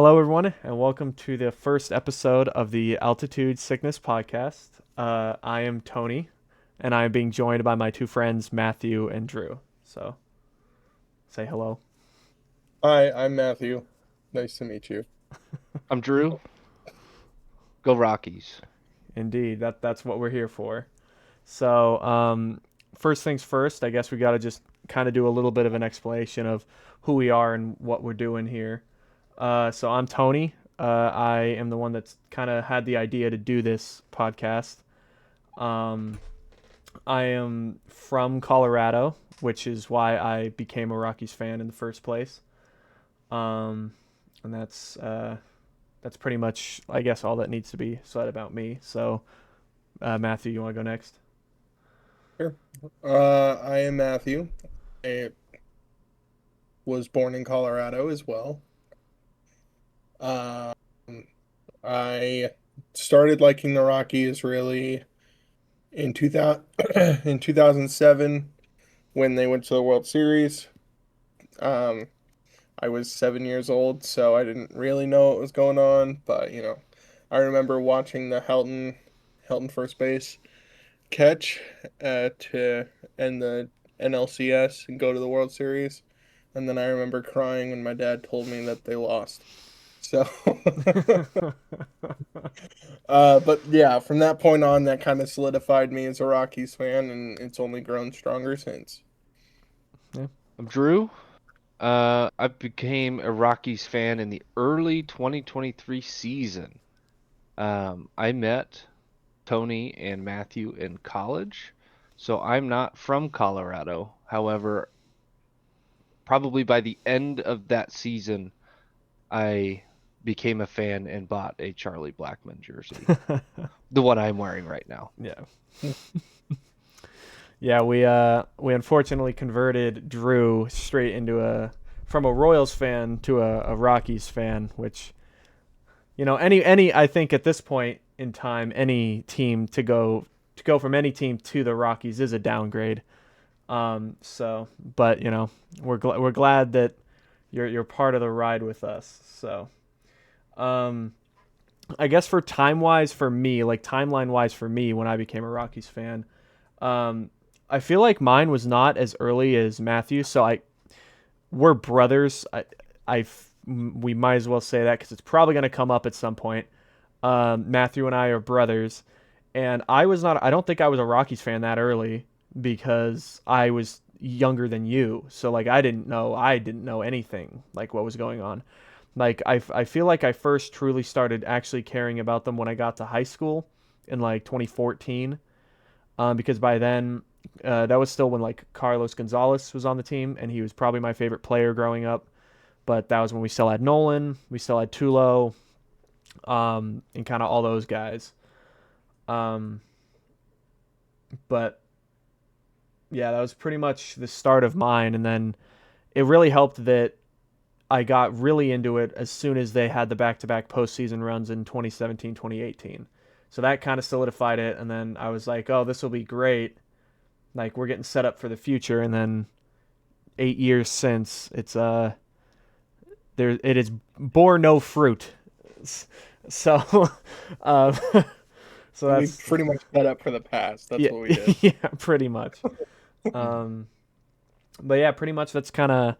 Hello, everyone, and welcome to the first episode of the Altitude Sickness Podcast. I am Tony, and I am being joined by my two friends, Matthew and Drew. So, say hello. Hi, I'm Matthew. Nice to meet you. I'm Drew. Go Rockies. Indeed, that's what we're here for. So, first things first, I guess we got to just kind of do a little bit of an explanation of who we are and what we're doing here. So, I'm Tony. I am the one that's kind of had the idea to do this podcast. Um, I am from Colorado, which is why I became a Rockies fan in the first place. Um, and that's pretty much, I guess, all that needs to be said about me. So, Matthew, you want to go next? Sure. I am Matthew. I was born in Colorado as well. Um, I started liking the Rockies really in 2000, in 2007 when they went to the World Series. Um, I was 7 years old, so I didn't really know what was going on, but I remember watching the Helton first base catch to end the NLCS and go to the World Series. And then I remember crying when my dad told me that they lost. So, but yeah, from that point on, that kind of solidified me as a Rockies fan, and it's only grown stronger since. Yeah. I'm Drew. I became a Rockies fan in the early 2023 season. I met Tony and Matthew in college, so I'm not from Colorado. However, probably by the end of that season, I became a fan and bought a Charlie Blackmon jersey, the one I'm wearing right now. Yeah. Yeah, we unfortunately converted Drew straight into a from a Royals fan to a Rockies fan, which any I think at this point in time any team to go from any team to the Rockies is a downgrade. But we're glad that you're part of the ride with us. So, um, I guess for time wise for me, like timeline wise for me, when I became a Rockies fan, um, I feel like mine was not as early as Matthew. So we're brothers. We might as well say that because it's probably going to come up at some point. Matthew and I are brothers, and I was not. I don't think I was a Rockies fan that early because I was younger than you. So like I didn't know anything like what was going on. Like I feel like I first truly started actually caring about them when I got to high school in like 2014. Because by then that was still when like Carlos Gonzalez was on the team, and he was probably my favorite player growing up. But that was when we still had Nolan, we still had Tulo, and kind of all those guys. Um, but yeah, that was pretty much the start of mine, and then it really helped that I got really into it as soon as they had the back-to-back postseason runs in 2017, 2018. So that kind of solidified it, and then I was like, "Oh, this will be great. Like we're getting set up for the future." And then 8 years since, it's there it is bore no fruit. So, uh, so We that's pretty much set up for the past. That's yeah, what we did. yeah, pretty much. Um, but yeah, pretty much that's kind of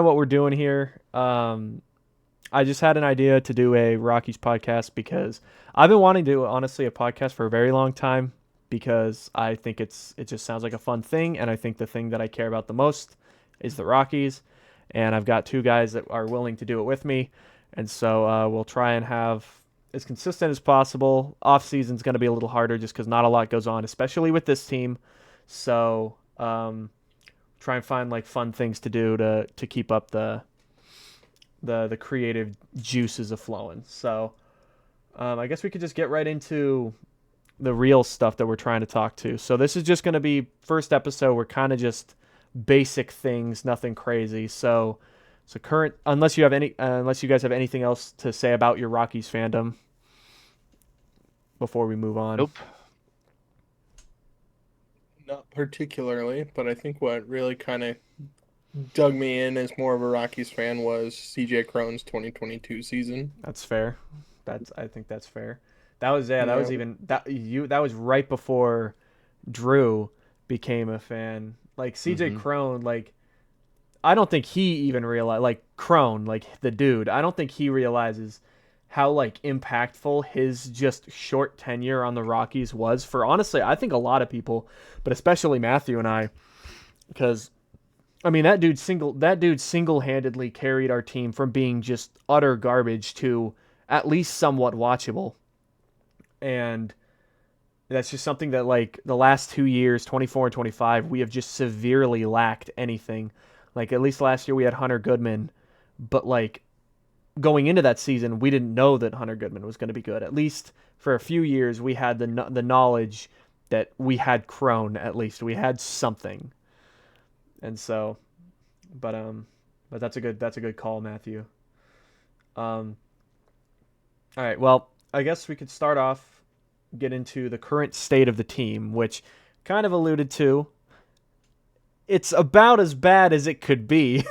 what we're doing here. I just had an idea to do a Rockies podcast because I've been wanting to do honestly a podcast for a very long time because I think it just sounds like a fun thing, and I think the thing that I care about the most is the Rockies, and I've got two guys that are willing to do it with me, and so we'll try and have as consistent as possible. Off season's going to be a little harder just because not a lot goes on, especially with this team. So try and find like fun things to do to keep up the creative juices of flowing. So I guess we could just get right into the real stuff that we're trying to talk to. So this is just going to be first episode. We're kind of just basic things, nothing crazy. So current, unless you guys have anything else to say about your Rockies fandom before we move on. Nope. Not particularly, but I think what really kind of dug me in as more of a Rockies fan was CJ Cron's 2022 season. That's fair. I think that's fair. That was that Yeah. was even that was right before Drew became a fan. Like CJ Hmm. Crone, like I don't think he even realized, like Crone, like the dude, I don't think he realizes how like impactful his just short tenure on the Rockies was for, honestly, I think a lot of people, but especially Matthew and I, because I mean that dude single-handedly carried our team from being just utter garbage to at least somewhat watchable. And that's just something that, like, the last 2 years, 24 and 25, we have just severely lacked anything. Like, at least last year we had Hunter Goodman, but like going into that season, we didn't know that Hunter Goodman was going to be good. At least for a few years, we had the knowledge that we had Crone. At least we had something, and so, but but that's a good call, Matthew. Um, all right, well, I guess we could start off, get into the current state of the team, which kind of alluded to. It's about as bad as it could be.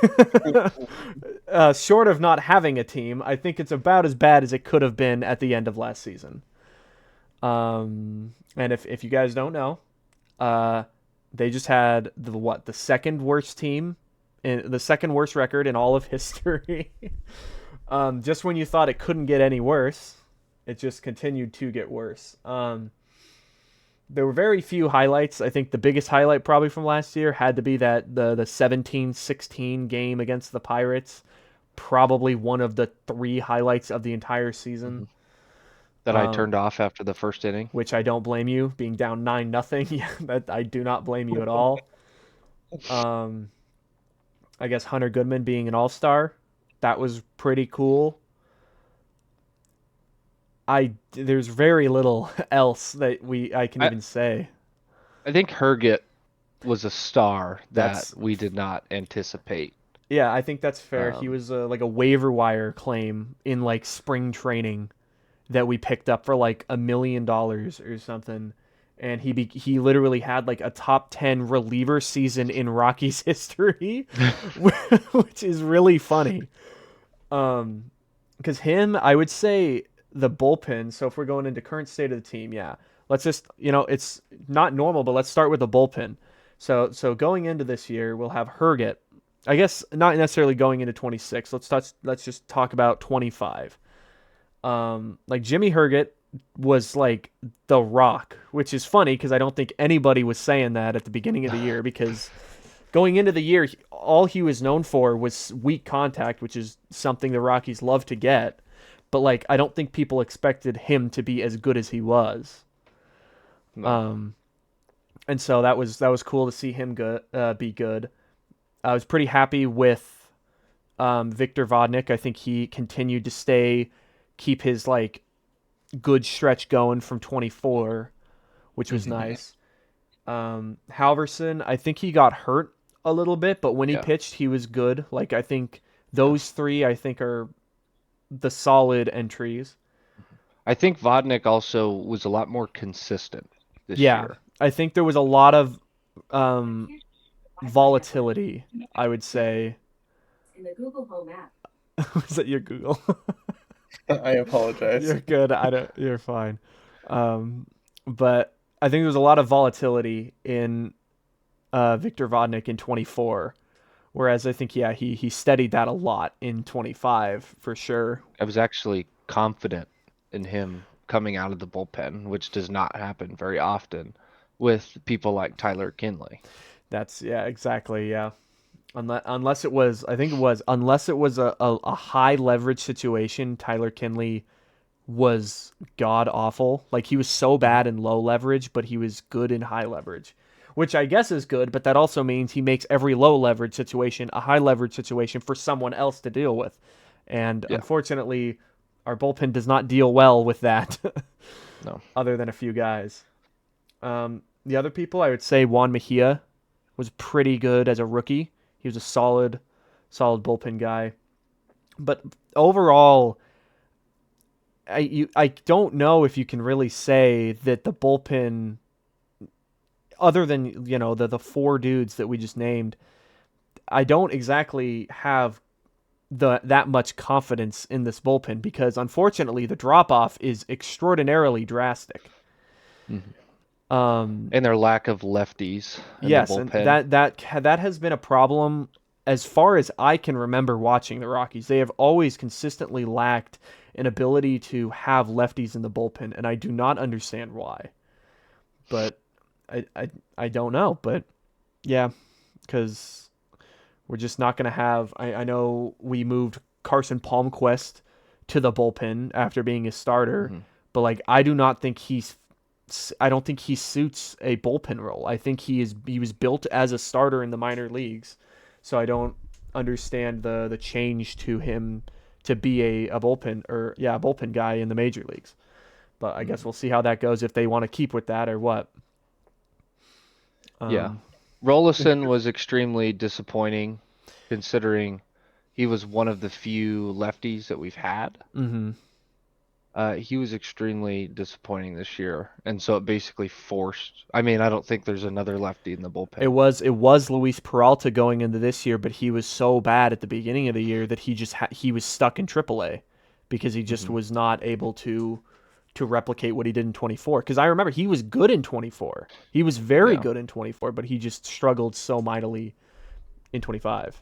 Short of not having a team, I think it's about as bad as it could have been at the end of last season. And if you guys don't know, uh, they just had the second worst team, in the second worst record in all of history. Just when you thought it couldn't get any worse, it just continued to get worse. There were very few highlights. I think the biggest highlight probably from last year had to be that the 17-16 game against the Pirates. Probably one of the three highlights of the entire season. That I turned off after the first inning. Which I don't blame you, being down 9-0. Yeah, that I do not blame you at all. I guess Hunter Goodman being an all-star, that was pretty cool. There's very little else that I can I, even say. I think Herget was a star that That's we did not anticipate. Yeah, I think that's fair. He Um, was like a waiver wire claim in like spring training that we picked up for like $1 million or something, and he literally had like a top 10 reliever season in Rockies history, which is really funny. Because him, I would say the bullpen. So if we're going into current state of the team, yeah, let's just, it's not normal, but let's start with the bullpen. So going into this year, we'll have Herget. I guess not necessarily going into 26. Let's just talk about 25. Like Jimmy Herget was like the rock, which is funny because I don't think anybody was saying that at the beginning of the year, because going into the year, all he was known for was weak contact, which is something the Rockies love to get. But like, I don't think people expected him to be as good as he was. no. And so that was cool to see him be good. I was pretty happy with Victor Vodnik. I think he continued to keep his like good stretch going from 24, which was Mhm. nice. Halverson, I think he got hurt a little bit, but when he Yeah. pitched, he was good. Like, I think Yeah. those three, I think, are the solid entries. I think Vodnik also was a lot more consistent this Yeah, year. I think there was a lot of um, volatility, I would say. In the Google Home app. Was that your Google? I apologize. You're good. I don't. You're fine. Um, but I think there was a lot of volatility in Victor Vodnik in 24, whereas I think he steadied that a lot in 25 for sure. I was actually confident in him coming out of the bullpen, which does not happen very often with people like Tyler Kinley. That's exactly, yeah. Unless it was, I think it was, unless it was a high leverage situation, Tyler Kinley was god awful. Like, he was so bad in low leverage, but he was good in high leverage, which I guess is good, but that also means he makes every low leverage situation a high leverage situation for someone else to deal with. And Yeah. unfortunately, our bullpen does not deal well with that, No. other than a few guys. The other people, I would say Juan Mejia was pretty good as a rookie. He was a solid bullpen guy. But overall, I don't know if you can really say that the bullpen, other than the four dudes that we just named, I don't exactly have that much confidence in this bullpen because unfortunately the drop off is extraordinarily drastic. And their lack of lefties in Yes, the and bullpen. that has been a problem as far as I can remember watching the Rockies. They have always consistently lacked an ability to have lefties in the bullpen, and I do not understand why. But I don't know. But yeah, because we're just not going to have. I know we moved Carson Palmquist to the bullpen after being a starter, but like I do not think I don't think he suits a bullpen role. I think he was built as a starter in the minor leagues, so I don't understand the change to him to be a bullpen guy in the major leagues. But I guess we'll see how that goes if they want to keep with that or what. Yeah. Rollison was extremely disappointing considering he was one of the few lefties that we've had. Mm-hmm. He was extremely disappointing this year, and so it basically forced. I mean, I don't think there's another lefty in the bullpen. It was Luis Peralta going into this year, but he was so bad at the beginning of the year that he was stuck in AAA because he just was not able to replicate what he did in 24. Because I remember he was good in 24. He was very good in 24, but he just struggled so mightily in 25.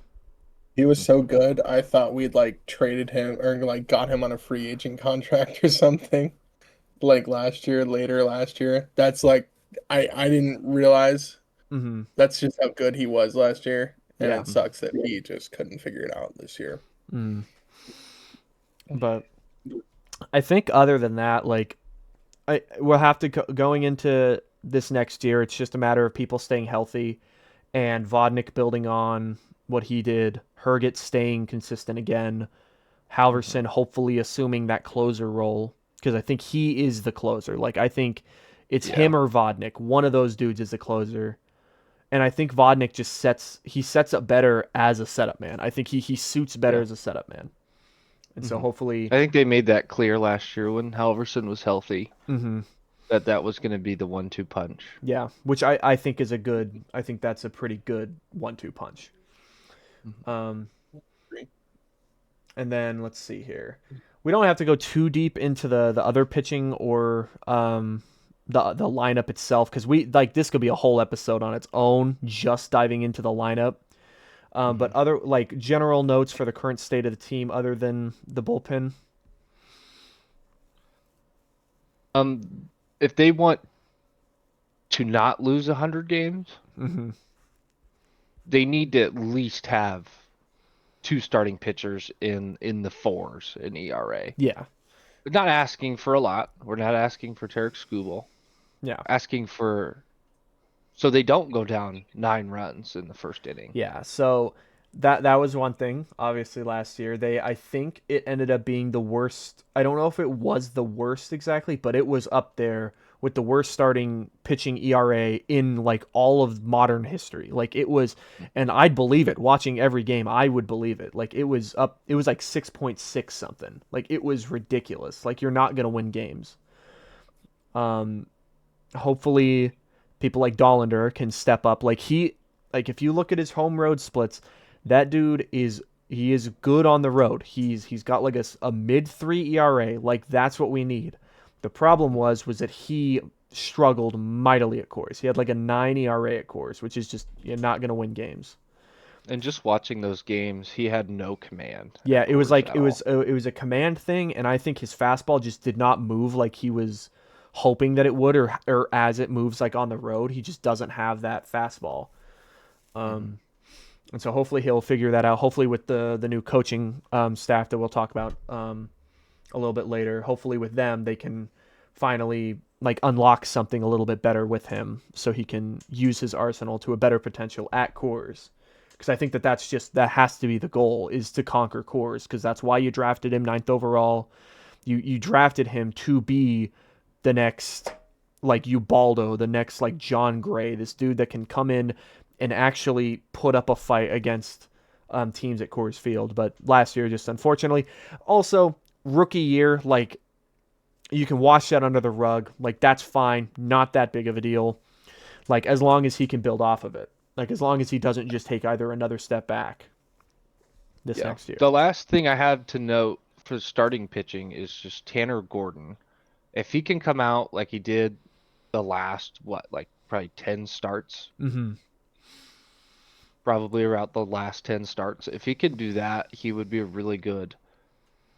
He was so good. I thought we'd like traded him or like got him on a free agent contract or something like later last year. That's like I didn't realize Mm-hmm. that's just how good he was last year. And Yeah. it sucks that he just couldn't figure it out this year. Mm. But I think other than that, like we'll have to going into this next year. It's just a matter of people staying healthy and Vodnik building on what he did, Herget staying consistent again, Halverson hopefully assuming that closer role because I think he is the closer. Like I think it's him or Vodnik. One of those dudes is the closer. And I think Vodnik just sets up better as a setup man. I think he suits better as a setup man. And so hopefully I think they made that clear last year when Halverson was healthy that was going to be the 1-2 punch. Yeah, which I think is I think that's a pretty good 1-2 punch. And then let's see here. We don't have to go too deep into the other pitching or the lineup itself because this could be a whole episode on its own just diving into the lineup. But other like general notes for the current state of the team other than the bullpen. If they want to not lose 100 games, they need to at least have 2 starting pitchers in the 4s in ERA. Yeah. We're not asking for a lot. We're not asking for Tarek Skubal. Yeah. Asking for so they don't go down 9 runs in the first inning. Yeah. So that was one thing. Obviously, last year I think it ended up being the worst. I don't know if it was the worst exactly, but it was up there with the worst starting pitching ERA in like all of modern history. Like it was, and I'd believe it. Watching every game, I would believe it. Like it was up. It was like 6.6 something. Like it was ridiculous. Like you're not gonna win games. Hopefully people like Dollander can step up. Like if you look at his home road splits, that dude is good on the road. He's got like a mid-3 ERA. Like that's what we need. The problem was that he struggled mightily at Coors. He had like a 9 ERA at Coors, which is just you're not going to win games. And just watching those games, he had no command. Yeah, it was like it was a command thing, and I think his fastball just did not move like he was hoping that it would, or as it moves like on the road, he just doesn't have that fastball. And so hopefully he'll figure that out. Hopefully with the new coaching staff that we'll talk about a little bit later, hopefully with them they can finally like unlock something a little bit better with him so he can use his arsenal to a better potential at Coors. Because I think that has to be the goal, is to conquer Coors, because that's why you drafted him 9th overall. You drafted him to be the next like Ubaldo, the next like John Gray, this dude that can come in and actually put up a fight against teams at Coors Field. But last year, just unfortunately, also rookie year, like you can wash that under the rug. Like that's fine, not that big of a deal. Like as long as he can build off of it. Like as long as he doesn't just take either another step back this Yeah. next year. The last thing I have to note for starting pitching is just Tanner Gordon. If he can come out like he did the last, like probably 10 starts, Mm-hmm. probably around the last 10 starts, if he could do that, he would be a really good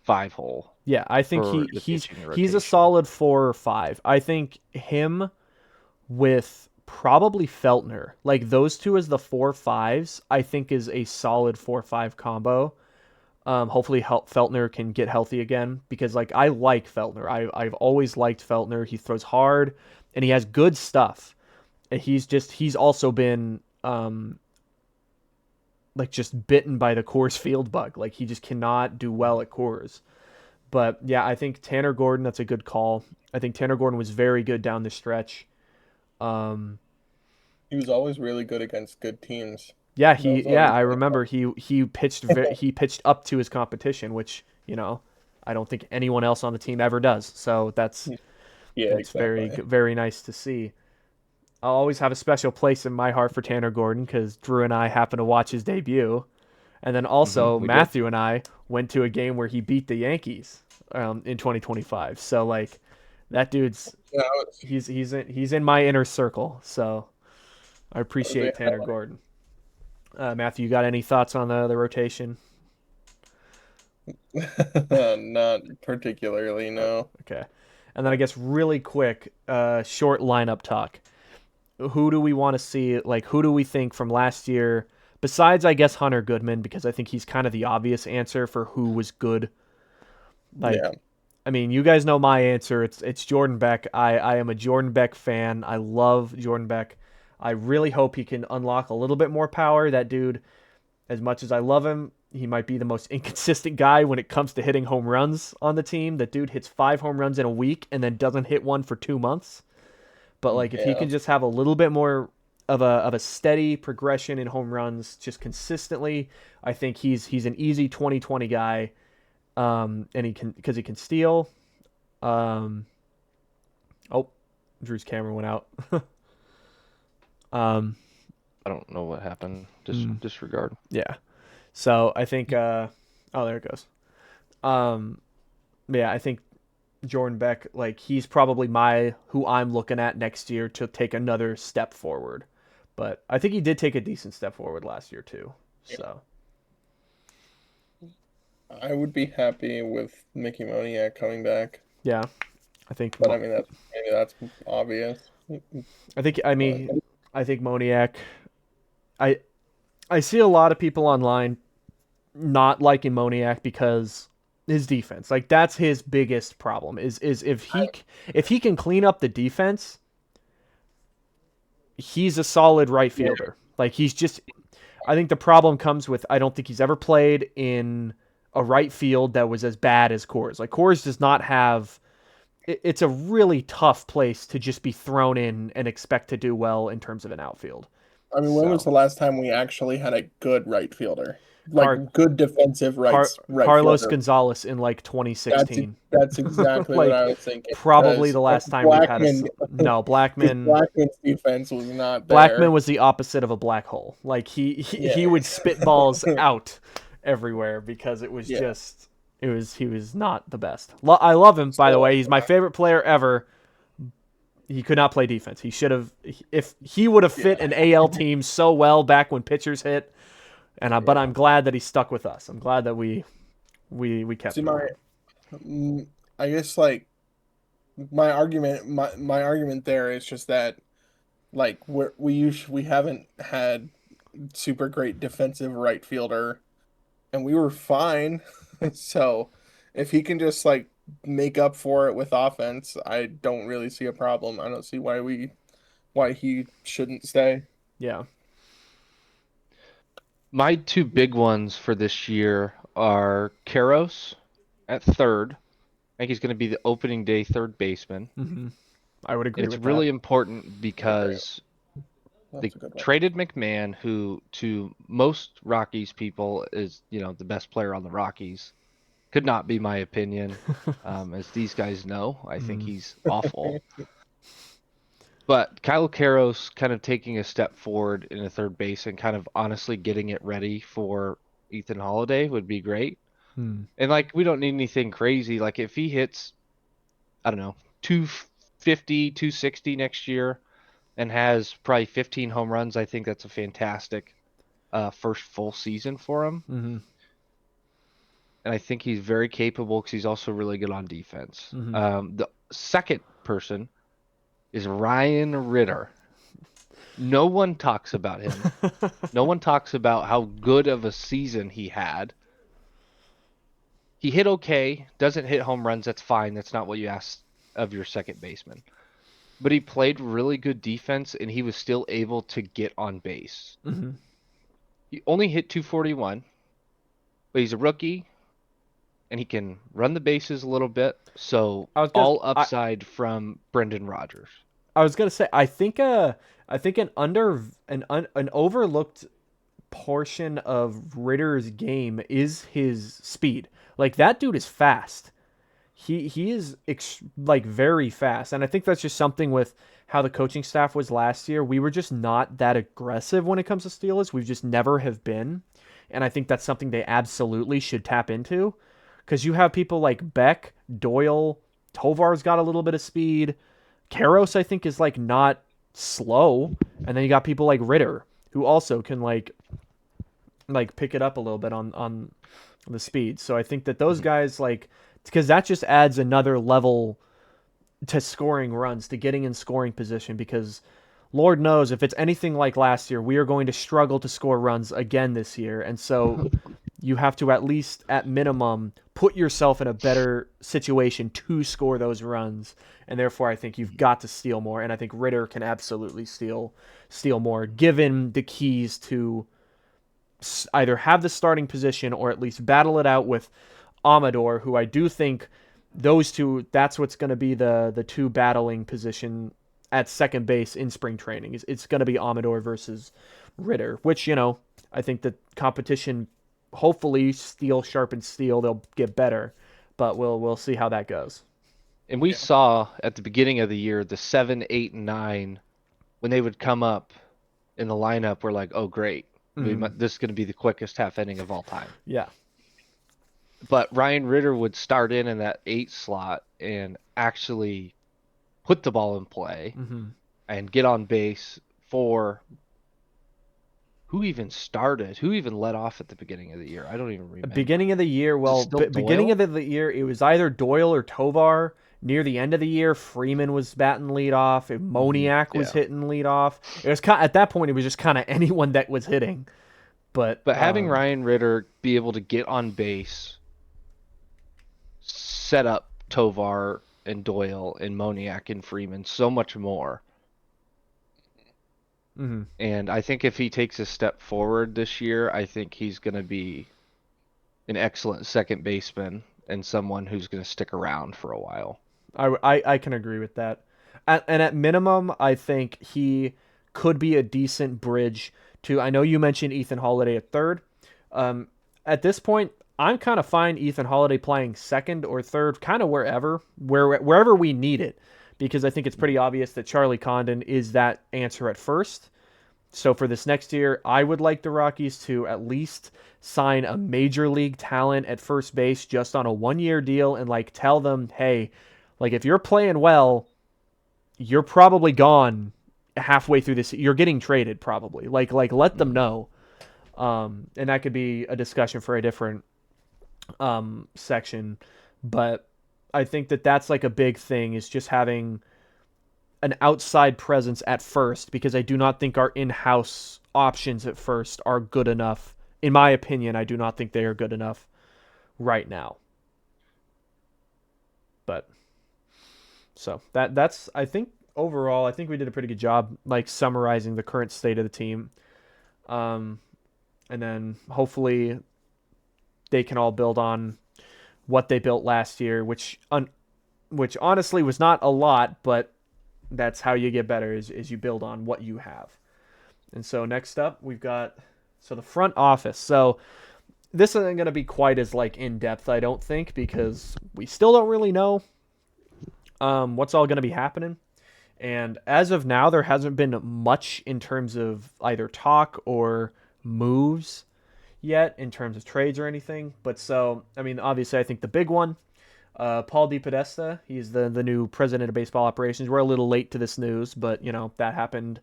5-hole Yeah, I think for he the he's pitching he's a rotation. solid 4 or 5. I think him with probably Feltner, like those two as the 4-5s, I think is a solid 4-5 combo. Hopefully Feltner can get healthy again because like I like Feltner. I've always liked Feltner. He throws hard and he has good stuff. And he's also been like just bitten by the Coors Field bug. Like he just cannot do well at Coors. But yeah, I think Tanner Gordon, that's a good call. I think Tanner Gordon was very good down the stretch. Um, He was always really good against good teams. yeah, That was yeah, always I remember he pitched he pitched up to his competition, which, I don't think anyone else on the team ever does. So yeah, that's very exactly. very nice to see. I'll always have a special place in my heart for Tanner Gordon cuz Drew and I happened to watch his debut. And then also We did. Matthew and I went to a game where he beat the Yankees in 2025. So like that dude's Yeah, I was, he's in my inner circle. So I I was a appreciate Tanner Gordon. Matthew, you got any thoughts on the rotation? not particularly, no. Okay. And then I guess really quick, short lineup talk. Who do we want to see? Like, who do we think from last year, besides, I guess, Hunter Goodman, because I think he's kind of the obvious answer for who was good. Like, Yeah. I mean, you guys know my answer. It's Jordan Beck. I am a Jordan Beck fan. I love Jordan Beck. I really hope he can unlock a little bit more power. That dude, as much as I love him, he might be the most inconsistent guy when it comes to hitting home runs on the team. That dude hits 5 home runs in a week and then doesn't hit one for 2 months. But like if he Yeah. can just have a little bit more of a steady progression in home runs just consistently, I think he's an easy 2020 guy. And he can because he can steal. Um, oh, Drew's camera went out. um, I don't know what happened. Hmm. Disregard. yeah. So I think oh there it goes. Um, yeah, I think Jordan Beck, like he's probably who I'm looking at next year to take another step forward. But I think he did take a decent step forward last year too. So I would be happy with Mickey Moniak coming back, yeah, I think but I mean that's obvious. I think I But mean I think Moniak. I I see a lot of people online not liking Moniak because his defense. Like that's his biggest problem is if he can clean up the defense, he's a solid right yeah, fielder. Like he's just I think the problem comes with I don't think he's ever played in a right field that was as bad as Coors. Like Coors does not have it's a really tough place to just be thrown in and expect to do well in terms of an outfield. I mean, when was So the last time we actually had a good right fielder? Car- Like good defensive right Carlos fielder. Gonzalez in like That's 2016. that's exactly what Like I was thinking. probably Because the last time we've had Blackman, no because Blackman. Blackman's defense was not Blackman there. was the opposite of a black hole. Like he Yeah, would spit balls out everywhere because it was yeah. just he was not the best. I love him by the So way. He's my favorite player ever. He could not play defense. He should have if he would have fit yeah, an AL team so well back when pitchers hit. But yeah. I'm glad that he stuck with us. I'm glad that we kept See, him around. I guess like my argument there is just that like we haven't had super great defensive right fielder, and we were fine. So if he can just like make up for it with offense, I don't really see a problem. I don't see why he shouldn't stay. Yeah. My two big ones for this year are Karos at third. I think he's going to be the opening day third baseman. Hmm. I would agree It's with really that. important because they That's a good one. traded McMahon, who to most Rockies people is, the best player on the Rockies. Could not be my opinion. As these guys know, I think Mm. he's awful. But Kyle Caros kind of taking a step forward in the third base and kind of honestly getting it ready for Ethan Holiday would be great. Hmm. And like we don't need anything crazy. Like if he hits, I don't know, 250, 260 next year and has probably 15 home runs, I think that's a fantastic first full season for him. Mm-hmm. And I think he's very capable because he's also really good on defense. Mhm. The second person is Ryan Ritter. No one talks about him. No one talks about how good of a season he had. He hit okay, doesn't hit home runs. That's fine. That's not what you ask of your second baseman. But he played really good defense and he was still able to get on base. Mm-hmm. He only hit 241, but he's a rookie and he can run the bases a little bit. So I was gonna, all upside from Brendan Rodgers. I was gonna say, I think an overlooked portion of Ritter's game is his speed. Like that dude is fast. He is like very fast, and I think that's just something with how the coaching staff was last year. We were just not that aggressive when it comes to steals. We've just never have been, and I think that's something they absolutely should tap into, because you have people like Beck, Doyle, Tovar's got a little bit of speed. Karros, I think, is like not slow, and then you got people like Ritter who also can like pick it up a little bit on the speed. So I think that those guys like because that just adds another level to scoring runs, to getting in scoring position, because Lord knows if it's anything like last year, we are going to struggle to score runs again this year. And so you have to at least, at minimum, put yourself in a better situation to score those runs. And therefore, I think you've got to steal more. And I think Ritter can absolutely steal more, given the keys to either have the starting position or at least battle it out with Amador, who I do think those two, that's what's going to be the two battling position at second base in spring training. It's going to be Amador versus Ritter, which, I think the competition, hopefully steel sharpens steel, they'll get better, but we'll see how that goes. And we saw at the beginning of the year, the 7, 8, and 9, when they would come up in the lineup, we're like, oh, great. This is going to be the quickest half inning of all time. Yeah. But Ryan Ritter would start in that 8 slot and actually put the ball in play and get on base for who even started? Who even led off at the beginning of the year? I don't even remember. Beginning of the year, beginning of the year, it was either Doyle or Tovar. Near the end of the year, Freeman was batting lead off. Moniak was hitting lead off. It was at that point, it was just kind of anyone that was hitting. But having Ryan Ritter be able to get on base, set up Tovar and Doyle and Moniak and Freeman so much more. And I think if he takes a step forward this year, I think he's going to be an excellent second baseman and someone who's going to stick around for a while. I can agree with that. And at minimum, I think he could be a decent bridge to, I know you mentioned Ethan Holiday at third. At this point, I'm kind of fine Ethan Holiday playing second or third, kind of wherever we need it, because I think it's pretty obvious that Charlie Condon is that answer at first. So for this next year, I would like the Rockies to at least sign a major league talent at first base just on a 1-year deal and like tell them, hey, like if you're playing well, you're probably gone halfway through this. You're getting traded probably. Like let them know. And that could be a discussion for a different section, but I think that that's like a big thing, is just having an outside presence at first, because I do not think our in-house options at first are good enough. In my opinion, I do not think they are good enough right now. But so that's I think overall, I think we did a pretty good job like summarizing the current state of the team. And then hopefully they can all build on what they built last year, which honestly was not a lot, but that's how you get better, is you build on what you have. And so next up, we've got the front office. So this isn't going to be quite as like in depth, I don't think, because we still don't really know what's all going to be happening. And as of now, there hasn't been much in terms of either talk or moves yet in terms of trades or anything. But so, I mean, obviously, I think the big one, Paul DePodesta, he's the new president of baseball operations. We're a little late to this news, but that happened.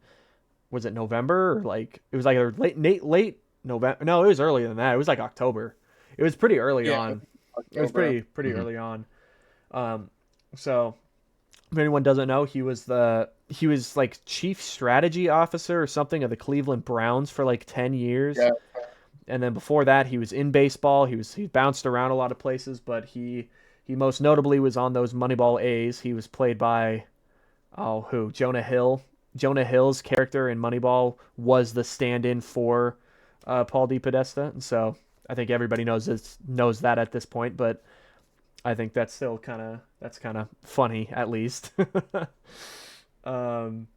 Was it November or like it was like a late November? No, it was earlier than that. It was like October. It was pretty early Yeah, on. It was October. pretty early on. Um, so if anyone doesn't know, he was like chief strategy officer or something of the Cleveland Browns for like 10 years. Yeah. And then before that, he was in baseball. He bounced around a lot of places, but he most notably was on those Moneyball A's. He was played by who? Jonah Hill. Jonah Hill's character in Moneyball was the stand-in for Paul DePodesta, and so I think everybody knows that at this point. But I think that's still that's kind of funny at least. um,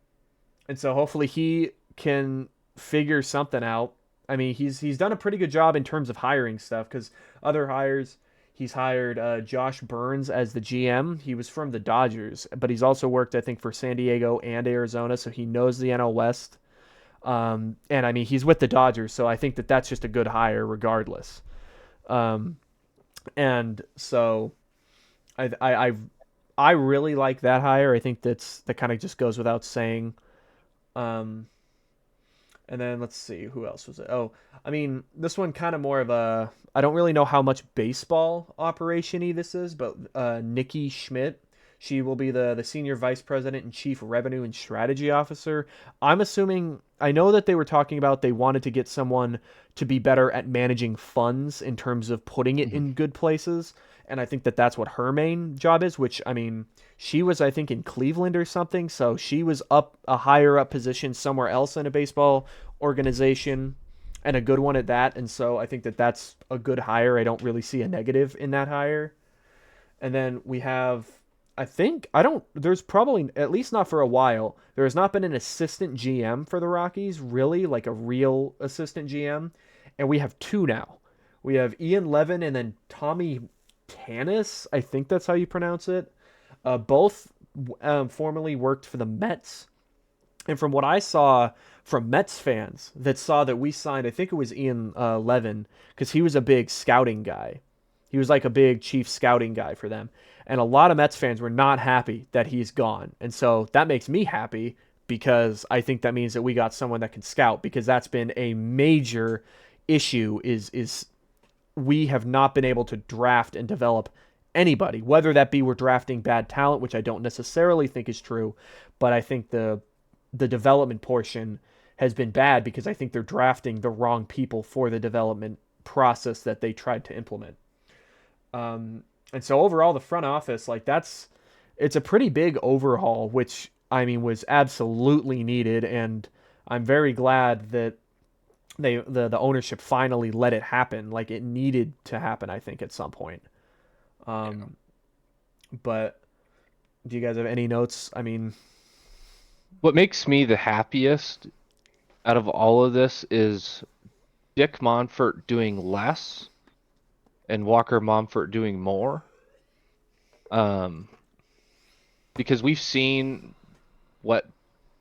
and so hopefully he can figure something out. I mean, he's done a pretty good job in terms of hiring stuff because other hires, he's hired Josh Burns as the GM. He was from the Dodgers, but he's also worked, I think, for San Diego and Arizona, so he knows the NL West. And I mean, he's with the Dodgers, so I think that that's just a good hire regardless. Um, and so I really like that hire. I think that kind of just goes without saying. Um, and then let's see, who else was it? Oh, I mean, this one kind of more of a, I don't really know how much baseball operation-y this is, but Nikki Schmidt, she will be the senior vice president and chief revenue and strategy officer. I'm assuming, I know that they were talking about they wanted to get someone to be better at managing funds in terms of putting it in good places. And I think that that's what her main job is, which, I mean, she was, I think, in Cleveland or something. So she was up a higher up position somewhere else in a baseball organization and a good one at that. And so I think that that's a good hire. I don't really see a negative in that hire. And then we have, there's probably, at least not for a while, there has not been an assistant GM for the Rockies, really, like a real assistant GM. And we have two now. We have Ian Levin and then Tommy Tanis. I think that's how you pronounce it. Both formerly worked for the Mets. And from what I saw from Mets fans that saw that we signed, I think it was Ian Levin, because he was a big scouting guy. He was like a big chief scouting guy for them. And a lot of Mets fans were not happy that he's gone. And so that makes me happy because I think that means that we got someone that can scout, because that's been a major issue is we have not been able to draft and develop anybody, whether that be we're drafting bad talent, which I don't necessarily think is true, but I think the development portion has been bad because I think they're drafting the wrong people for the development process that they tried to implement. And so overall, the front office, like it's a pretty big overhaul, which I mean was absolutely needed, and I'm very glad that the ownership finally let it happen. Like it needed to happen, I think, at some point. But do you guys have any notes? I mean, What makes me the happiest out of all of this is Dick Monfort doing less and Walker Monfort doing more. Because we've seen what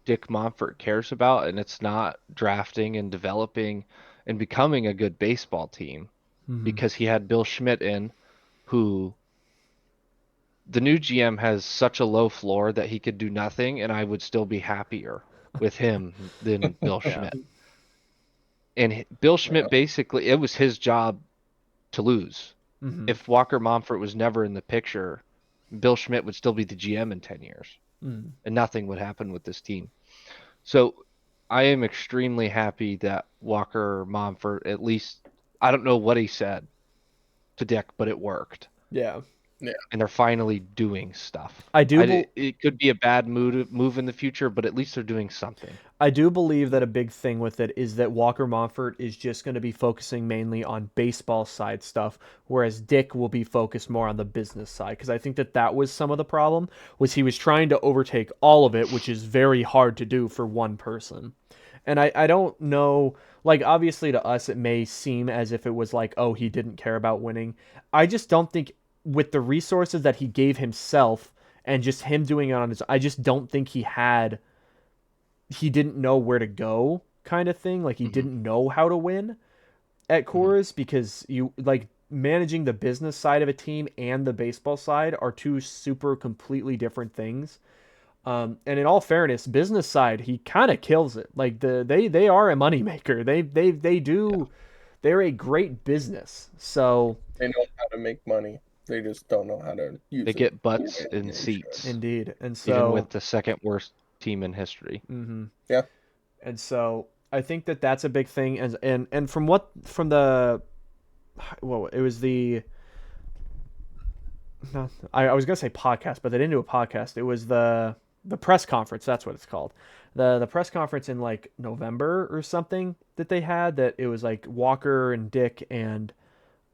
Dick Monfort cares about, and it's not drafting and developing and becoming a good baseball team. Because he had Bill Schmidt in, who the new GM has such a low floor that he could do nothing, and I would still be happier with him than Bill Schmidt. And Bill Schmidt basically, it was his job to lose. If Walker Monfort was never in the picture, Bill Schmidt would still be the GM in 10 years, and nothing would happen with this team. So I am extremely happy that Walker Monfort, at least, I don't know what he said to Dick, but it worked. yeah. And they're finally doing stuff. It could be a bad move in the future, but at least they're doing something. I do believe that a big thing with it is that Walker Monfort is just going to be focusing mainly on baseball side stuff, whereas Dick will be focused more on the business side. Because I think that was some of the problem, was he was trying to overtake all of it, which is very hard to do for one person. And I don't know, like, obviously to us it may seem as if it was like, oh, he didn't care about winning. I just don't think with the resources that he gave himself and just him doing it on his. I just don't think he didn't know where to go, kind of thing. Like he didn't know how to win at Coors because you like managing the business side of a team and the baseball side are two super completely different things. And in all fairness, business side he kind of kills it. Like they are a moneymaker. They're a great business. So They know how to make money. They just don't know how to use They it. get butts Yeah, in seats, indeed, and even so with the second worst team in history. Yeah. and so I think that that's a big thing. And from the well, it was the no, I was gonna say podcast, but they didn't do a podcast. It was the press conference. That's what it's called. The press conference in like November or something that they had. That it was like Walker and Dick and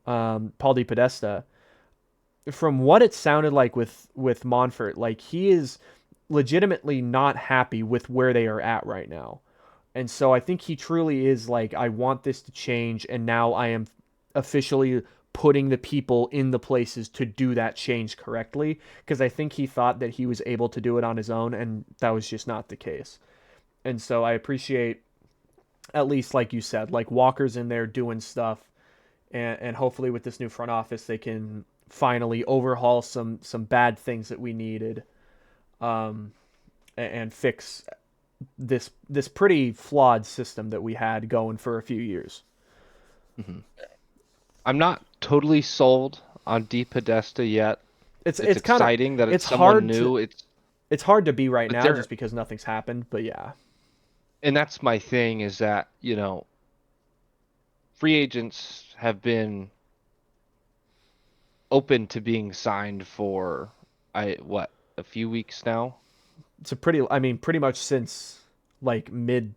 Paul DePodesta. From what it sounded like with Monfort, like he is legitimately not happy with where they are at right now. And so I think he truly is like, I want this to change, and now I am officially putting the people in the places to do that change correctly. Because I think he thought that he was able to do it on his own, and that was just not the case. And so I appreciate, at least like you said, like Walker's in there doing stuff, and hopefully with this new front office, they can finally overhaul some bad things that we needed, um, and fix this pretty flawed system that we had going for a few years. I'm not totally sold on DePodesta yet. It's It's kind of exciting that it's it's someone hard new. it's hard to be right But now there- just because nothing's happened. But yeah, And that's my thing is that, free agents have been open to being signed for a few weeks now. it's pretty much since like mid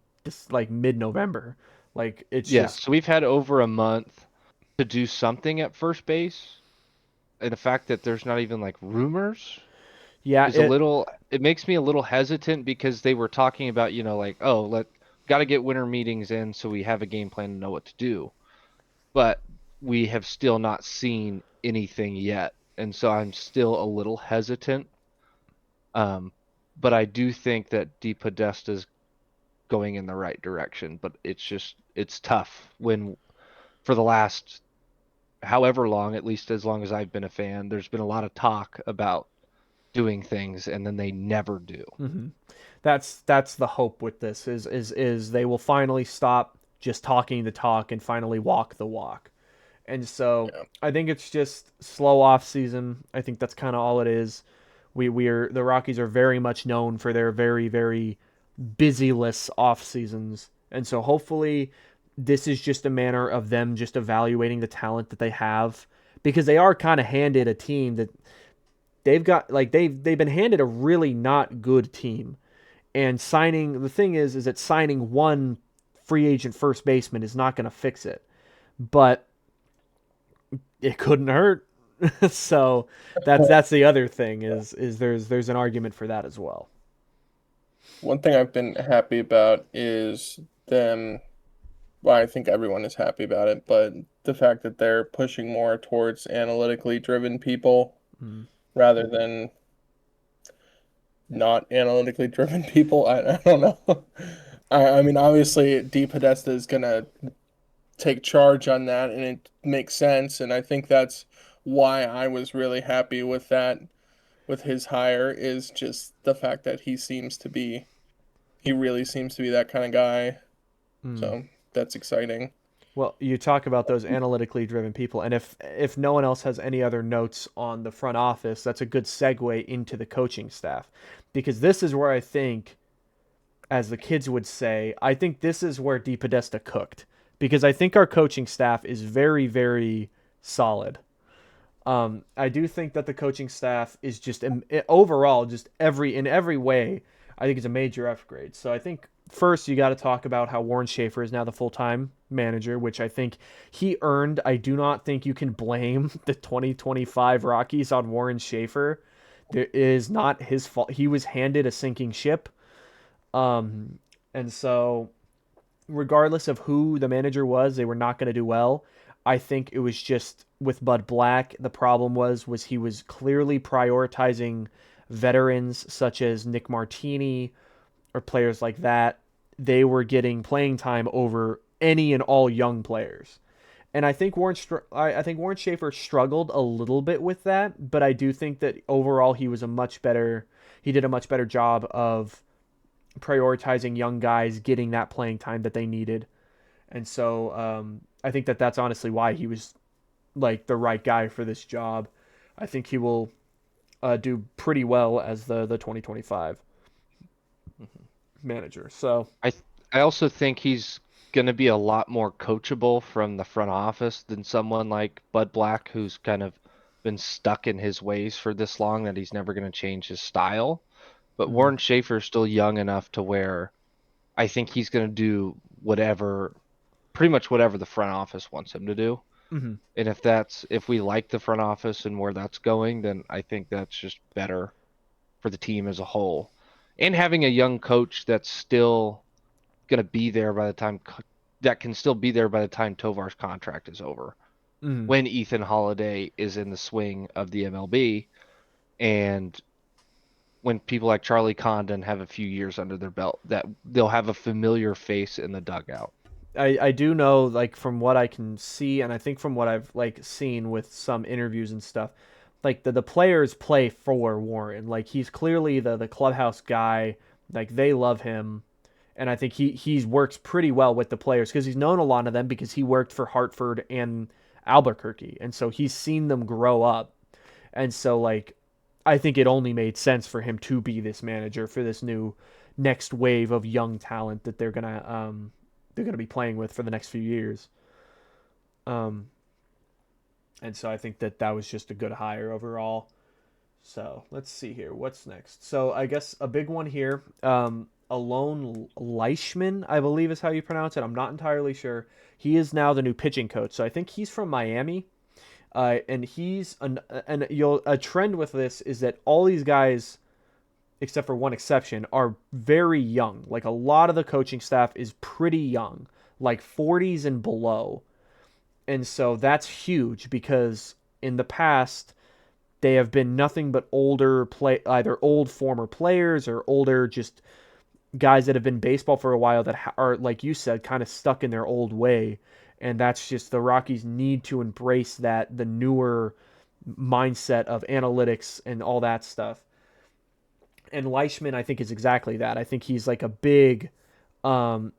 November. Like it's Yeah, just so we've had over a month to do something at first base. And the fact that there's not even like rumors yeah is it makes me a little hesitant because they were talking about, like, oh, got to get winter meetings in so we have a game plan to know what to do. But we have still not seen anything yet. And so I'm still a little hesitant. But I do think that DePodesta's going in the right direction, but it's tough when for the last however long, at least as long as I've been a fan, there's been a lot of talk about doing things and then they never do. that's the hope with this is they will finally stop just talking the talk and finally walk the walk. And so Yeah. I think it's just slow off season. I think that's kind of all it is. The Rockies are very much known for their very very busyless off seasons, and so hopefully this is just a manner of them just evaluating the talent that they have, because they are kind of handed a team that they've got, like they've been handed a really not good team. And the thing is that signing one free agent first baseman is not going to fix it, but it couldn't hurt. So that's the other thing is there's an argument for that as well. One thing I've been happy about is them. Well, I think everyone is happy about it, but the fact that they're pushing more towards analytically driven people rather than not analytically driven people. I don't know. I mean, obviously, DePodesta is gonna take charge on that, and it makes sense. And I think that's why I was really happy with that, with his hire, is just the fact that he really seems to be that kind of guy. So that's exciting. Well, you talk about those analytically driven people, and if no one else has any other notes on the front office, that's a good segue into the coaching staff, because this is where I think, as the kids would say, I think this is where DePodesta cooked, because I think our coaching staff is very, very solid. I do think that the coaching staff is just overall, just in every way, I think it's a major upgrade. So I think first you got to talk about how Warren Schaefer is now the full-time manager, which I think he earned. I do not think you can blame the 2025 Rockies on Warren Schaefer. It is not his fault. He was handed a sinking ship. And so regardless of who the manager was, they were not going to do well. I think it was just with Bud Black, the problem was he was clearly prioritizing veterans such as Nick Martini or players like that, they were getting playing time over any and all young players. And I think Warren Schaefer struggled a little bit with that, but I do think that overall he did a much better job of prioritizing young guys getting that playing time that they needed. And so I think that that's honestly why he was like the right guy for this job. I think he will do pretty well as the 2025 manager. So I also think he's going to be a lot more coachable from the front office than someone like Bud Black, who's kind of been stuck in his ways for this long that he's never going to change his style. But Mhm. Warren Schaefer is still young enough to where I think he's going to do pretty much whatever the front office wants him to do. Mhm. And if we like the front office and where that's going, then I think that's just better for the team as a whole. And having a young coach that's still going to be there by the time that can still be there by the time Tovar's contract is over. Mhm. When Ethan Holiday is in the swing of the MLB, and when people like Charlie Condon have a few years under their belt, that they'll have a familiar face in the dugout. I do know, like, from what I can see, and I think from what I've like seen with some interviews and stuff, like the players play for Warren. Like he's clearly the clubhouse guy. Like they love him, and I think he works pretty well with the players because he's known a lot of them because he worked for Hartford and Albuquerque, and so he's seen them grow up. And so like I think it only made sense for him to be this manager for this new next wave of young talent that they're gonna be playing with for the next few years. Um, and so I think that that was just a good hire overall. So let's see here. What's next? So I guess a big one here. Alon Leishman, I believe is how you pronounce it. I'm not entirely sure. He is now the new pitching coach. So I think he's from Miami. And a trend with this is that all these guys, except for one exception, are very young. Like a lot of the coaching staff is pretty young, like 40s and below. And so that's huge because in the past they have been nothing but either old former players or older just guys that have been baseball for a while that are, like you said, kind of stuck in their old way. And that's just the Rockies need to embrace that, the newer mindset of analytics and all that stuff. And Leishman, I think, is exactly that. I think he's like a big um,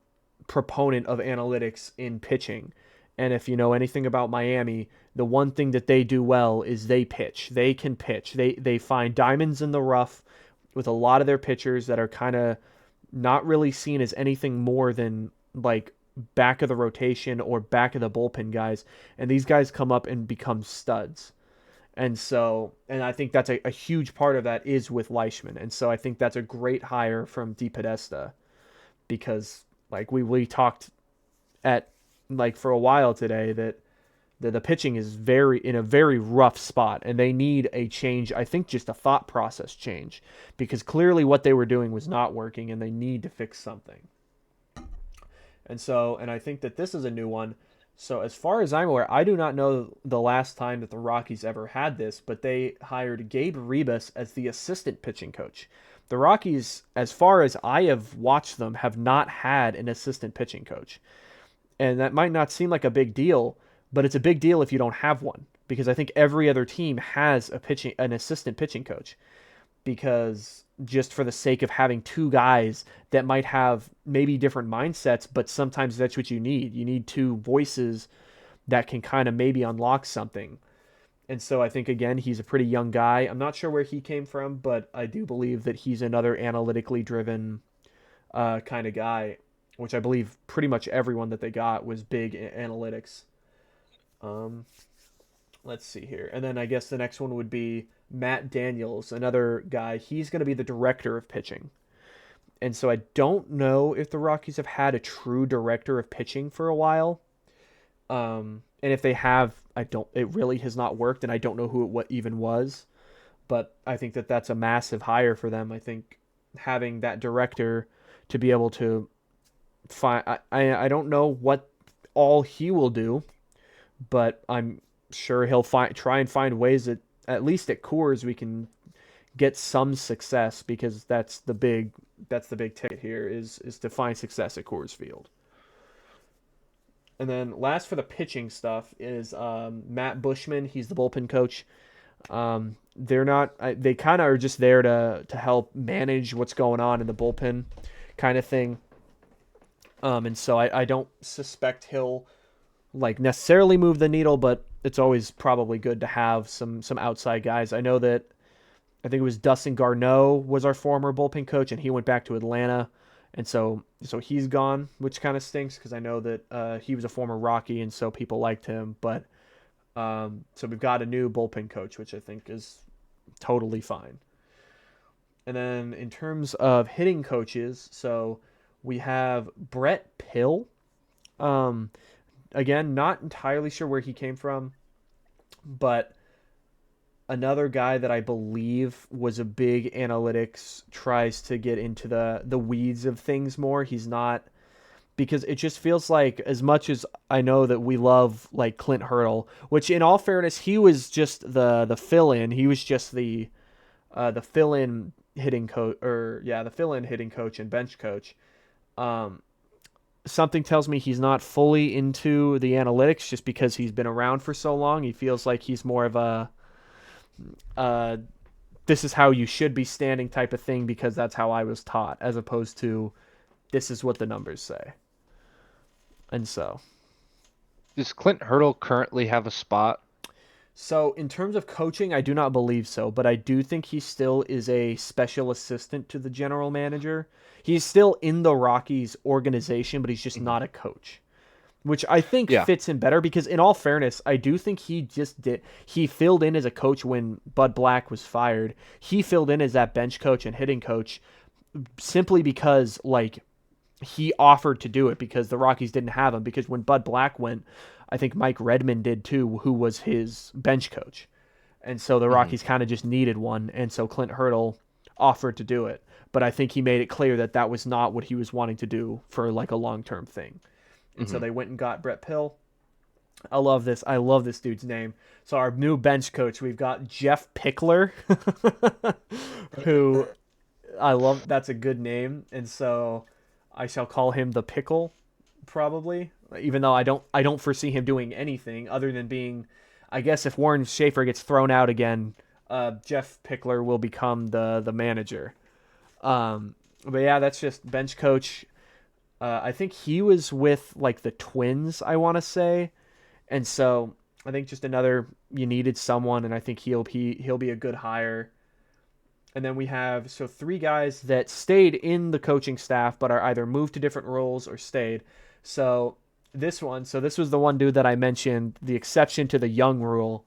proponent of analytics in pitching. And if you know anything about Miami, the one thing that they do well is they pitch. They can pitch. They find diamonds in the rough with a lot of their pitchers that are kind of not really seen as anything more than like back of the rotation or back of the bullpen guys. And these guys come up and become studs. And I think that's a huge part of that is with Leishman. And so I think that's a great hire from DePodesta because like we talked at like for a while today that the pitching is in a very rough spot and they need a change. I think just a thought process change because clearly what they were doing was not working and they need to fix something. And I think that this is a new one. So as far as I'm aware, I do not know the last time that the Rockies ever had this, but they hired Gabe Rebus as the assistant pitching coach. The Rockies, as far as I have watched them, have not had an assistant pitching coach. And that might not seem like a big deal, but it's a big deal if you don't have one because I think every other team has an assistant pitching coach because just for the sake of having two guys that might have maybe different mindsets, but sometimes that's what you need. You need two voices that can kind of maybe unlock something. And so I think, again, he's a pretty young guy. I'm not sure where he came from, but I do believe that he's another analytically driven kind of guy, which I believe pretty much everyone that they got was big in analytics. Um, let's see here. And then I guess the next one would be Matt Daniels, another guy. He's going to be the director of pitching. And so I don't know if the Rockies have had a true director of pitching for a while. And if they have, it really has not worked, and I don't know who what even was. But I think that that's a massive hire for them. I think having that director to be able to find, I don't know what all he will do, but I'm sure he'll try and find ways that at least at Coors we can get some success, because that's the big ticket here is to find success at Coors Field. And then last for the pitching stuff is Matt Bushman. He's the bullpen coach. They're not. They kind of are just there to help manage what's going on in the bullpen, kind of thing. And so I don't suspect he'll like necessarily move the needle, but it's always probably good to have some outside guys. I know that I think it was Dustin Garneau was our former bullpen coach, and he went back to Atlanta, and so he's gone, which kind of stinks because I know that he was a former Rocky, and so people liked him. But so we've got a new bullpen coach, which I think is totally fine. And then in terms of hitting coaches, so we have Brett Pill. Again, not entirely sure where he came from, but another guy that I believe was a big analytics, tries to get into the weeds of things more. He's not, because it just feels like, as much as I know that we love like Clint Hurdle, which in all fairness, he was just the fill-in. He was just the fill-in hitting coach, the fill-in hitting coach and bench coach. Something tells me he's not fully into the analytics just because he's been around for so long. He feels like he's more of a this is how you should be standing type of thing, because that's how I was taught, as opposed to this is what the numbers say. And so, Does Clint Hurdle currently have a spot? so in terms of coaching, I do not believe so, but I do think he still is a special assistant to the general manager. He's still in the Rockies organization, but he's just not a coach, which I think fits him better, because in all fairness, I do think he filled in as a coach when Bud Black was fired. He filled in as that bench coach and hitting coach simply because like he offered to do it, because the Rockies didn't have him, because when Bud Black went, I think Mike Redmond did too, who was his bench coach. And so the Rockies kind of just needed one, and so Clint Hurdle offered to do it. But I think he made it clear that that was not what he was wanting to do for like a long-term thing. And so they went and got Brett Pill. I love this. I love this dude's name. So our new bench coach, we've got Jeff Pickler, who I love. That's a good name. And so I shall call him the Pickle, probably, even though I don't foresee him doing anything other than being, I guess if Warren Schaefer gets thrown out again, Jeff Pickler will become the manager. But yeah, that's just bench coach. I think he was with like the Twins, I want to say, and so I think just another, you needed someone, and I think he'll be a good hire. And then we have three guys that stayed in the coaching staff but are either moved to different roles or stayed. So this was the one dude that I mentioned. The exception to the young rule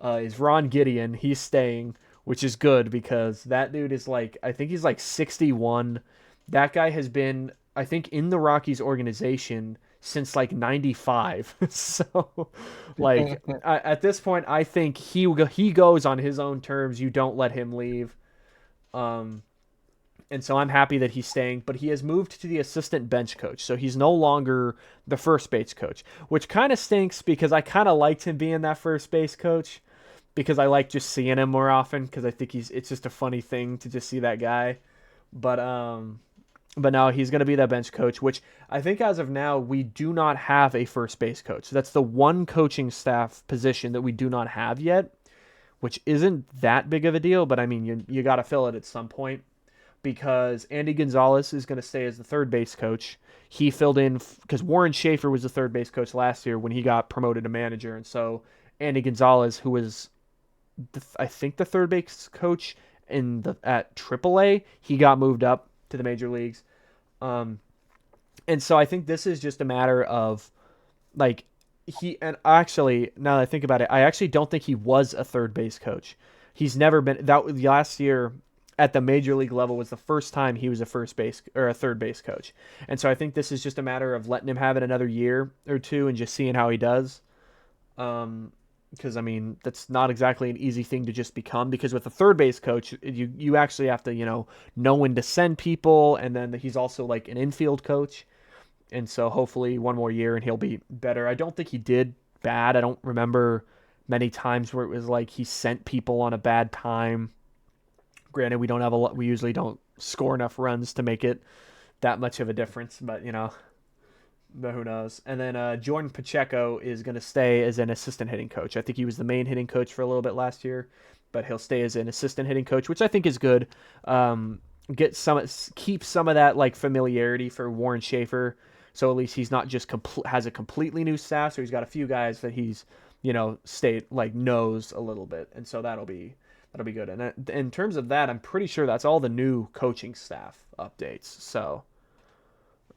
is Ron Gideon. He's staying, which is good because that dude is like, I think he's like 61. That guy has been, I think, in the Rockies organization since like 95. So like at this point, I think he goes on his own terms. You don't let him leave. And so I'm happy that he's staying, but he has moved to the assistant bench coach. So he's no longer the first base coach, which kind of stinks because I kind of liked him being that first base coach, because I like just seeing him more often, because I think it's just a funny thing to just see that guy. But now he's going to be that bench coach, which I think as of now, we do not have a first base coach. That's the one coaching staff position that we do not have yet, which isn't that big of a deal, but I mean, you got to fill it at some point, because Andy Gonzalez is going to stay as the third base coach. He filled in because Warren Schaefer was the third base coach last year when he got promoted to manager, and so Andy Gonzalez, who was I think the third base coach at AAA, he got moved up to the major leagues. And so I think this is just a matter of like, and actually, now that I think about it, I actually don't think he was a third base coach. He's never been. That last year at the major league level was the first time he was a first base or a third base coach. And so I think this is just a matter of letting him have it another year or two and just seeing how he does. Because I mean, that's not exactly an easy thing to just become, because with a third base coach, you actually have to, know when to send people. And then he's also like an infield coach. And so hopefully one more year and he'll be better. I don't think he did bad. I don't remember many times where it was like he sent people on a bad time Granted, we don't have a lot. We usually don't score enough runs to make it that much of a difference, but but who knows? And then Jordan Pacheco is going to stay as an assistant hitting coach. I think he was the main hitting coach for a little bit last year, but he'll stay as an assistant hitting coach, which I think is good. Keep some of that like familiarity for Warren Schaefer, so at least he's not just has a completely new staff. So he's got a few guys that he's knows a little bit, and so that'll be good. And in terms of that, I'm pretty sure that's all the new coaching staff updates. So,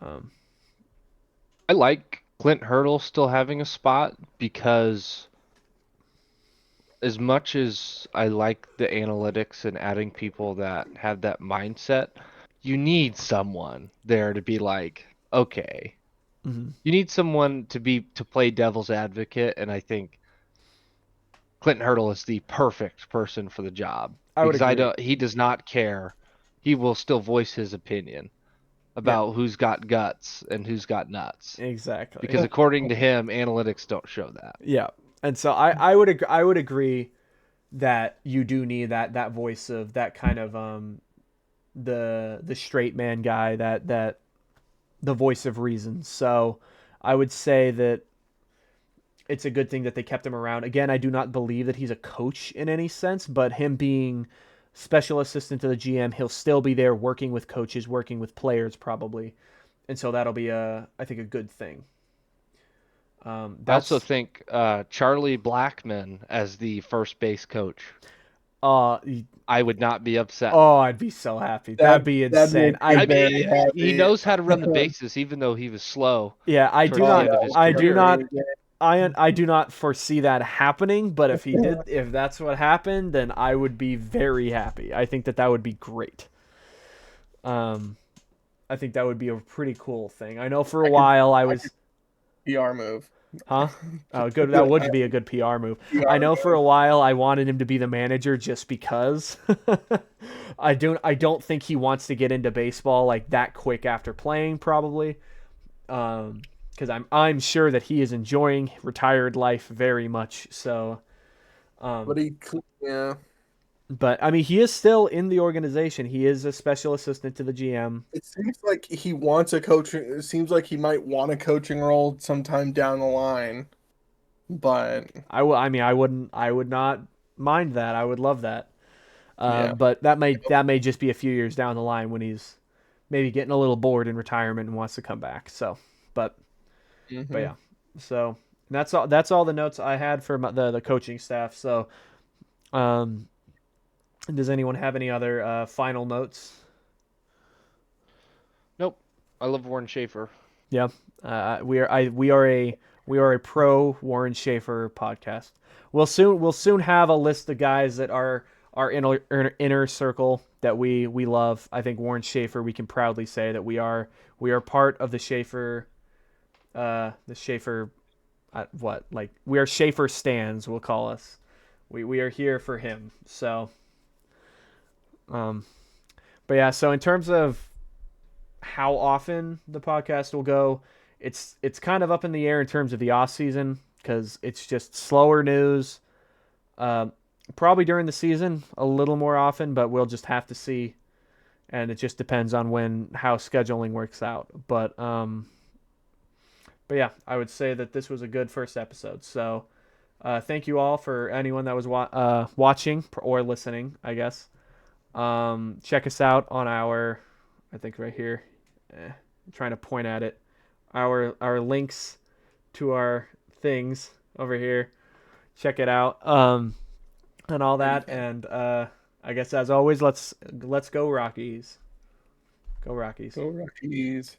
I like Clint Hurdle still having a spot because as much as I like the analytics and adding people that have that mindset, you need someone there to be like, okay. mm-hmm. You need someone to play devil's advocate, and I think Clinton Hurdle is the perfect person for the job. I would agree. He does not care. He will still voice his opinion about who's got guts and who's got nuts. Exactly. Because according to him, analytics don't show that. Yeah. And so I would agree that you do need that voice of that kind of the straight man guy, that the voice of reason. So I would say that it's a good thing that they kept him around. Again, I do not believe that he's a coach in any sense, but him being special assistant to the GM, he'll still be there working with coaches, working with players probably. And so that'll be I think a good thing. I also think Charlie Blackmon as the first base coach. I would not be upset. Oh, I'd be so happy. That'd be insane. He knows how to run the bases, even though he was slow. Yeah, I do not foresee that happening. But if that's what happened, then I would be very happy. I think that would be great. I think that would be a pretty cool thing. I know for a while I was PR move. Huh? Oh, good. That would be a good PR move. I know for a while I wanted him to be the manager just because. I don't think he wants to get into baseball like that quick after playing, probably. Because I'm sure that he is enjoying retired life very much. So. But I mean, he is still in the organization. He is a special assistant to the GM. It seems like he wants a coaching. It seems like he might want a coaching role sometime down the line. But I would not mind that. I would love that. But that may just be a few years down the line when he's maybe getting a little bored in retirement and wants to come back. So, but yeah. So that's all the notes I had for the coaching staff. So, does anyone have any other final notes? Nope. I love Warren Schaefer. Yeah. We are a pro Warren Schaefer podcast. We'll soon have a list of guys that are our inner circle that we love. I think Warren Schaefer, we can proudly say that we are part of the Schaefer we are Schaefer stans, we'll call us. We are here for him. So but yeah, so in terms of how often the podcast will go, it's kind of up in the air in terms of the off season because it's just slower news. Probably during the season a little more often, but we'll just have to see, and it just depends on how scheduling works out. But yeah, I would say that this was a good first episode. So thank you all for anyone that was watching or listening, I guess. Check us out on our, I think right here, I'm trying to point at it, our links to our things over here. Check it out, and all that. And I guess as always, let's go Rockies. Go Rockies. Go Rockies.